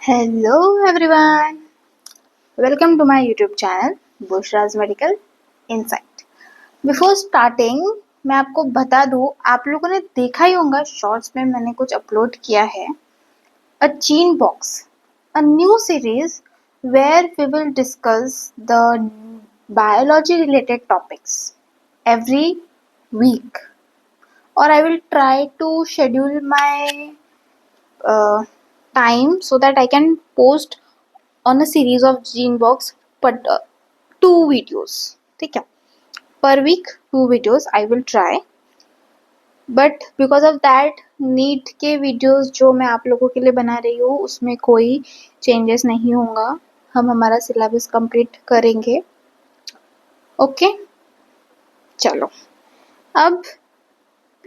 Hello everyone, welcome to my YouTube channel Bushraj medical insight. Before starting मैं आपको बता दूं, आप लोगों ने देखा ही होगा शॉर्ट्स में मैंने कुछ अपलोड किया है, a gene box, a new series where we will discuss the biology related topics every week, और I will try to schedule my time so that I can post on a series of gene box, but 2 videos, ठीक है, per week 2 videos I will try, but because of that NEET के videos जो मैं आप लोगों के लिए बना रही हूँ उसमें कोई changes नहीं होगा, हम हमारा syllabus complete करेंगे। ओके चलो, अब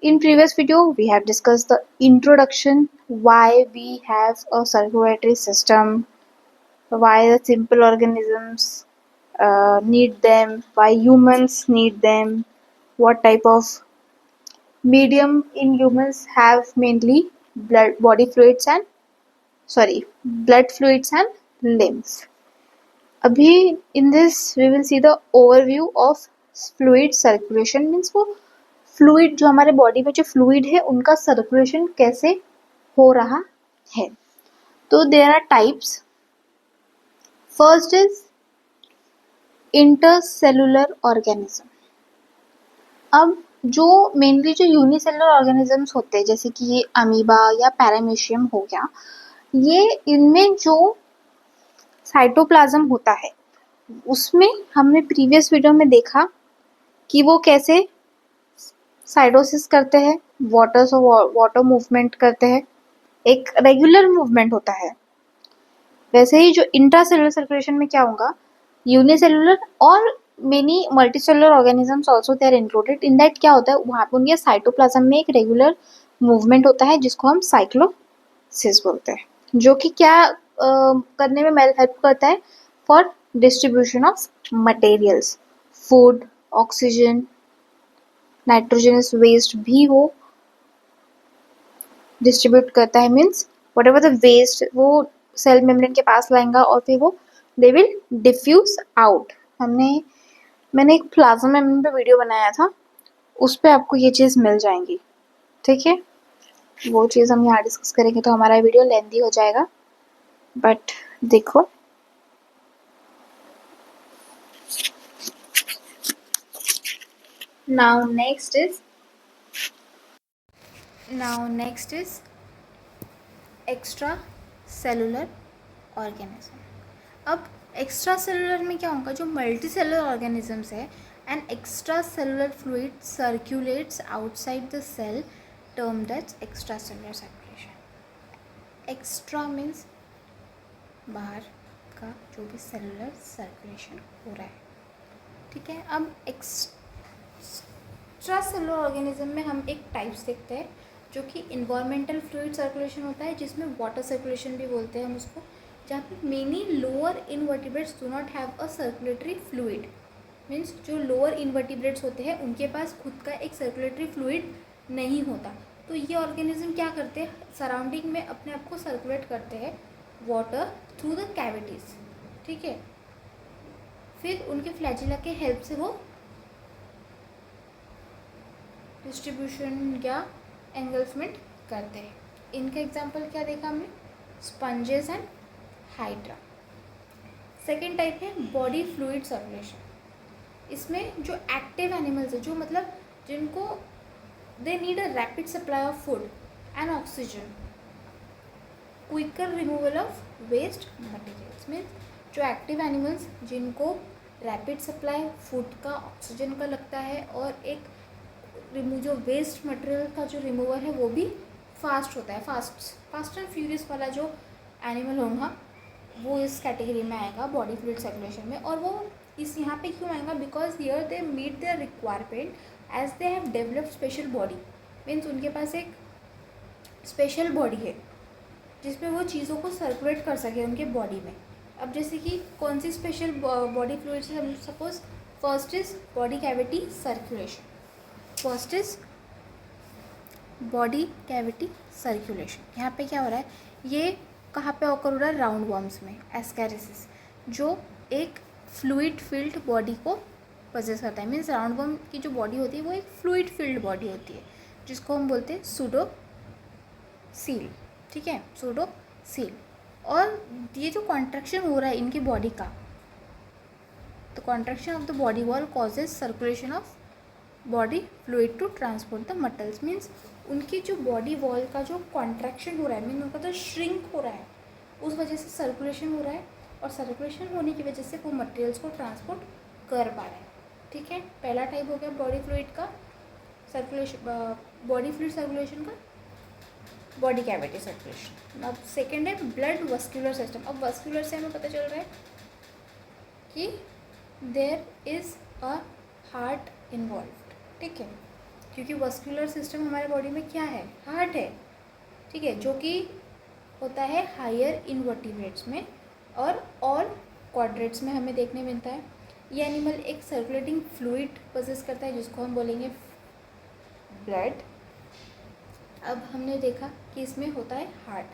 in previous video we have discussed the introduction, why we have a circulatory system, why the simple organisms need them, why humans need them, what type of medium in humans have mainly blood fluids and lymph. अभी in this we will see the overview of fluid circulation, means वो fluid जो हमारे body में जो fluid है उनका circulation कैसे हो रहा है। तो there are types. First is intercellular organism. अब जो मेनली जो यूनिसेलुलर ऑर्गेनिजम्स होते हैं, जैसे कि ये अमीबा या पैरामीशियम हो गया, ये इनमें जो साइटोप्लाज्म होता है उसमें हमने प्रीवियस वीडियो में देखा कि वो कैसे साइटोसिस करते हैं, वाटर मूवमेंट करते हैं, एक रेगुलर मूवमेंट होता है। वैसे ही जो इंट्रासेलुलर सर्कुलेशन में क्या होगा, यूनिसेलुलर और many multicellular organisms also they are included in that. क्या होता है वहाँ पे उनके साइटोप्लाज्म में एक रेगुलर मूवमेंट होता है जिसको हम साइक्लोसिस बोलते हैं, जो कि क्या करने में हेल्प करता है for distribution of materials, food, oxygen, nitrogenous waste भी वो डिस्ट्रीब्यूट करता है। Means whatever the waste वो सेल मेम्ब्रेन के पास लाएगा और फिर वो दे विल डिफ्यूज आउट। मैंने एक प्लाज्मा मेम्ब्रेन पे वीडियो बनाया था, उस पर आपको ये चीज़ मिल जाएंगी, ठीक है। वो चीज़ हम यहाँ डिस्कस करेंगे तो हमारा वीडियो लेंथी हो जाएगा, बट देखो now next is extra cellular organism. अब एक्स्ट्रा सेलुलर में क्या होगा, जो मल्टी सेलुलर ऑर्गेनिजम्स है, and extra cellular fluid circulates outside the cell, termed as extra cellular circulation. Extra means बाहर का जो भी सेलुलर सर्कुलेशन हो रहा है, ठीक है। अब एक्स्ट्रा सेलुलर ऑर्गेनिज्म में हम एक टाइप्स देखते हैं जो कि इन्वायरमेंटल फ्लूइड सर्कुलेशन होता है, जिसमें वाटर सर्कुलेशन भी बोलते हैं हम उसको, जहाँ पे many lower invertebrates do not have a circulatory fluid. Means जो लोअर इनवर्टिब्रेट्स होते हैं उनके पास खुद का एक सर्कुलेटरी फ्लूइड नहीं होता, तो ये ऑर्गेनिज्म क्या करते हैं, सराउंडिंग में अपने आप को सर्कुलेट करते हैं वाटर थ्रू द कैविटीज़, ठीक है। फिर उनके फ्लैजिला के हेल्प से वो डिस्ट्रीब्यूशन या एंगल्फमेंट करते हैं। इनका एग्जाम्पल क्या देखा हमने, sponges and hydra. Second type है बॉडी फ्लूइड सर्कुलेशन। इसमें जो एक्टिव एनिमल्स है, जो मतलब जिनको they need a rapid supply of food and oxygen, quicker removal of waste materials. Means जो एक्टिव एनिमल्स जिनको रैपिड सप्लाई फूड का, ऑक्सीजन का लगता है, और एक जो वेस्ट मटेरियल का जो रिमूवल है वो भी फास्ट होता है, फास्ट एंड फ्यूरियस वाला जो एनिमल होगा वो इस कैटेगरी में आएगा बॉडी फ्लूइड सर्कुलेशन में। और वो इस यहाँ पे क्यों आएगा, because here they meet their requirement as they have developed special body. Means उनके पास एक स्पेशल बॉडी है जिसमें वो चीज़ों को सर्कुलेट कर सके उनके बॉडी में। अब जैसे कि कौन सी स्पेशल बॉडी फ्लूइड्स है, suppose first is body cavity circulation. First is body cavity circulation. यहाँ पे क्या हो रहा है, ये कहाँ पे ऑकर हो रहा है, राउंड वॉर्म्स में, एस्कैरिसिस, जो एक फ्लूइड फिल्ड बॉडी को पोजेस करता है। मीन्स राउंड वॉर्म की जो बॉडी होती है वो एक फ्लूइड फिल्ड बॉडी होती है, जिसको हम बोलते हैं सूडो सील, ठीक है, सूडो सील। और ये जो कॉन्ट्रैक्शन हो रहा है इनकी बॉडी का, तो contraction of the body wall causes circulation of body fluid to transport the metals. Means उनकी जो बॉडी वॉल का जो कॉन्ट्रैक्शन हो रहा है, मीन उनका जो श्रिंक हो रहा है, उस वजह से सर्कुलेशन हो रहा है, और सर्कुलेशन होने की वजह से वो मटेरियल्स को ट्रांसपोर्ट कर पा रहे हैं, ठीक है। पहला टाइप हो गया बॉडी फ्लूइड का सर्कुलेशन, बॉडी फ्लूइड सर्कुलेशन का, बॉडी कैविटी सर्कुलेशन। अब सेकेंड है ब्लड वस्कुलर सिस्टम। अब वस्कुलर से हमें पता चल रहा है कि there is a heart involved, ठीक है, क्योंकि वस्कुलर सिस्टम हमारे बॉडी में क्या है, हार्ट है, ठीक है, जो कि होता है हायर इनवर्टिब्रेट्स में और ऑल क्वाड्रेट्स में हमें देखने मिलता है। ये एनिमल एक सर्कुलेटिंग फ्लूइड पोजेस करता है जिसको हम बोलेंगे ब्लड। अब हमने देखा कि इसमें होता है हार्ट,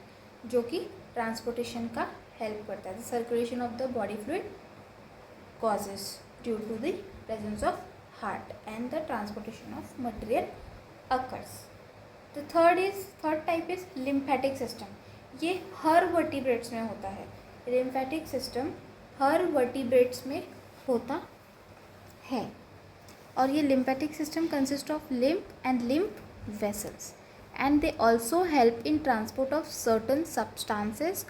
जो कि ट्रांसपोर्टेशन का हेल्प करता है। Circulation of the body fluid causes due to the presence of heart and the transportation of material occurs. The third type is lymphatic system. ये हर वर्टिब्रेट्स में होता है। lymphatic system हर वर्टिब्रेट्स में होता है, और ये lymphatic system consist of lymph and lymph vessels, and they also help in transport of certain substances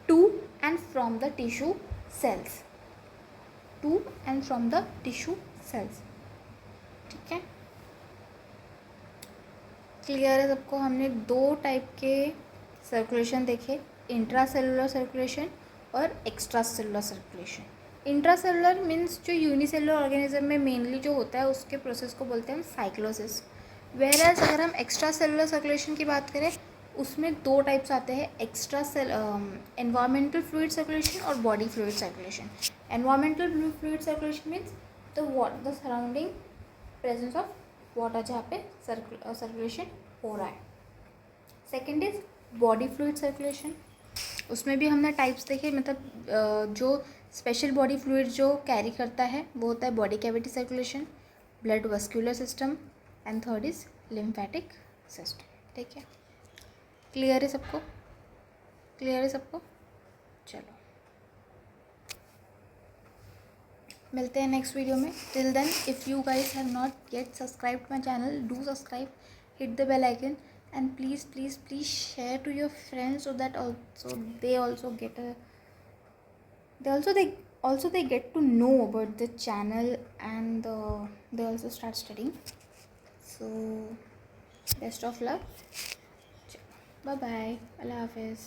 to and from the tissue cells, to and from the tissue cells, ठीक है। Clear है सबको। हमने दो टाइप के circulation देखे, intra cellular circulation और extra cellular circulation. Intra cellular means जो यूनिसेलुलर ऑर्गेनिज्म में मेनली जो होता है उसके प्रोसेस को बोलते हैं हम साइक्लोसिस। वेयरएज अगर हम एक्स्ट्रा सेलुलर सर्कुलेशन की बात करें उसमें दो टाइप्स आते हैं, एक्स्ट्रा एनवायरमेंटल फ्लूइड सर्कुलेशन और body fluid circulation. Environmental fluid circulation means the surrounding presence of water जहाँ पे सर्कुलेशन हो रहा है। Second is body fluid circulation. उसमें भी हमने टाइप्स देखे, मतलब जो स्पेशल बॉडी फ्लूइड जो कैरी करता है वो होता है body cavity circulation, blood vascular system, and third is lymphatic system, ठीक है। क्लियर है सबको, क्लियर है सबको। चलो मिलते हैं नेक्स्ट वीडियो में। Till then if you guys have not yet subscribe my channel, do subscribe, hit the bell icon, and please share to your friends so that also they also get a they get to know about the channel, and they also start studying. So best of luck. Bye bye. Allah Hafiz.